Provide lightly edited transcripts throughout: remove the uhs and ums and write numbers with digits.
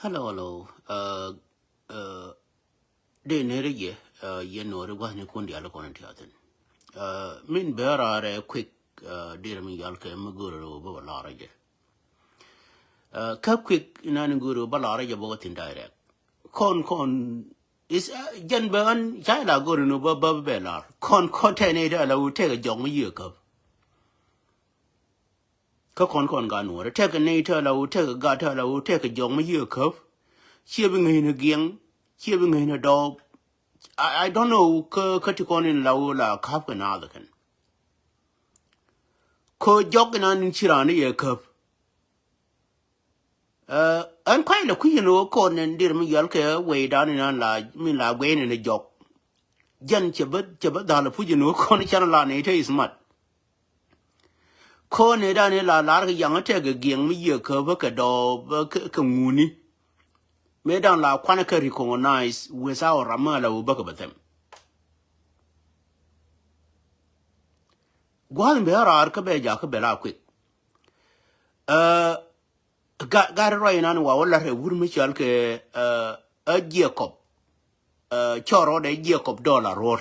Hello, hello. De nere ye, ye no re wa ni kundi ala kono tiaten. Min beara re quick, dear me yalke muguru bo lara je. Ka quick inani guru ba lara je bo tin direct. Con is jan ban jala guru no ba belar. Con tene da la u take a jong ye cup. Ka con ga no take a nature la u take a gata la u take a jong ye cup. Cheering in a gang, cheering in a dog. I don't know, Katikon in Laula, Cup and other can. Ko jogging on in Chirani a cup. I'm kind of queen or corn and dear me yelke way down in unlike me like Wayne in a jog. Jan Chabot Dollar Pujino, corn chanalana is mud. Corn a danila large young tag a gang me a curve a dog, Kamuni. Made down la Quanaka recognize without Ramala who buck about them. Guan bear are Cabeja Cabella quick. Got a rain on Walla, would Michalke, a Jacob, Choro, a Jacob dollar roar.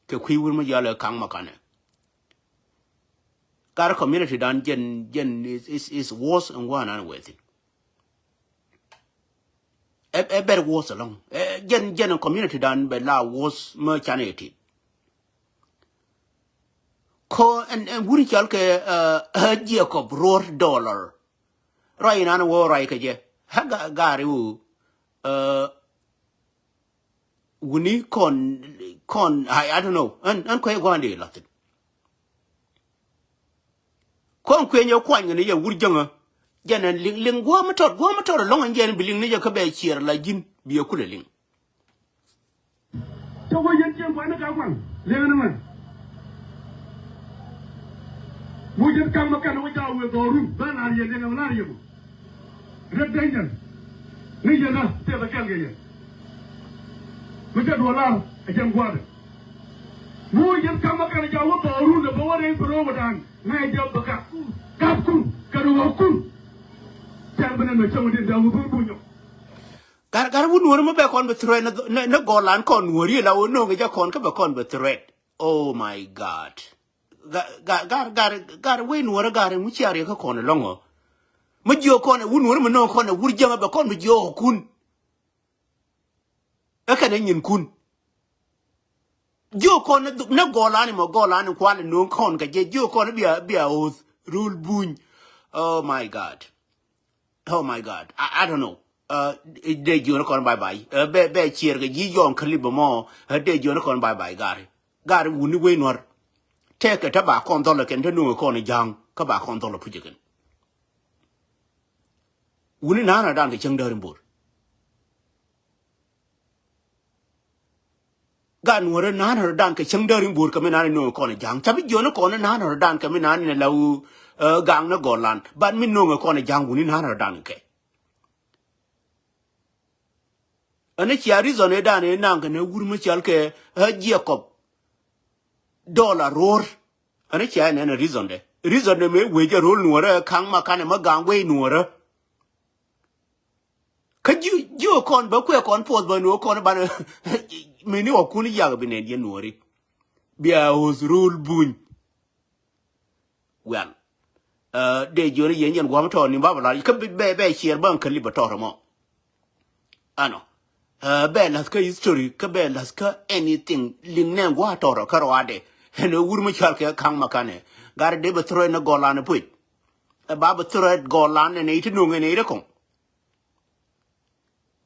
Kaki will Majala Kang Makane. Got a community done, Jen is worse and one and with it. A better was along. Jen community done, but la was merchanated. Ko and wouldn't yalke a Jacob roar dollar. Ryan an war right je. Haga gari wuni con I don't know. And quite one day Latin. Con queen your coin in a wood younger. Jen and ling guamator long and jen billing Nija Cabe cheer like Jim be a cooling. So why you jump on the government? Lebanon. We just come back and we go with our room. Then are you in a variable? Red danger. Nijana, tell the Kang. We got to allow a young water. We just come back and go with our room. The board ain't for over done. Nine job the Kapku, Karuaku. Champion and the Champion down with Bunyo. Gar wouldn't worry back on the thread, no Golan con, worry, I would know a con come upon the thread. Oh my God. Got win what a garden which are a corner longer. Major corner wouldn't worry no corner would jump up a con with your kun. A Canadian kun. Joe corner no Golan or Golan and Quan no con, get your corner be a oath, rule boon. Oh my God. Oh my God. I don't know. Day unicorn bye bye. Bear cheer, ye young caliber more, a day unicorn bye bye, Gary. Gary wouldn't win or take a tobacco on dollar can do a corner young, tobacco on dollar pujigan. Wouldn't Anna down the young during board. Gun were an honor dunk a young during board coming out in no corner young. Tabby unicorn and honor dunk coming out in a low gang no golan, but me no corner young wouldn't honor dunk. And it's a reason a done a nank and a woman chalke a Jacob dollar roar. And it's a reason de. Reason de me wage a roll Nuer, Kang Makane Magang way Nuer. Could you con Bakwe con post by no con about many or Kuni Yagabin Nueri? Be a was rule boon. Well, de jury Indian Guamaton in Babylon, you could be bear here bunk a libatoramo. Ano. Bellaska history, Kabellaska anything, Limnam water or Karwade, and a Wurmichalka Kang Makane, got a debut throw in a golan a put. A baba thread golan and 8 noon and 8 o'clock.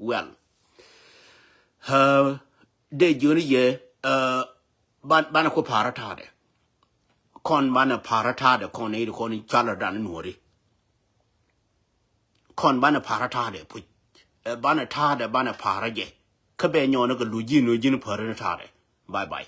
Well, de junior year, Banako paratade. Con bana paratade, con 8 con in Chaladan and Nori. Con bana paratade put. Bana tada bana paraje. Kabe nyono ka lujino jino paratade. Bye bye.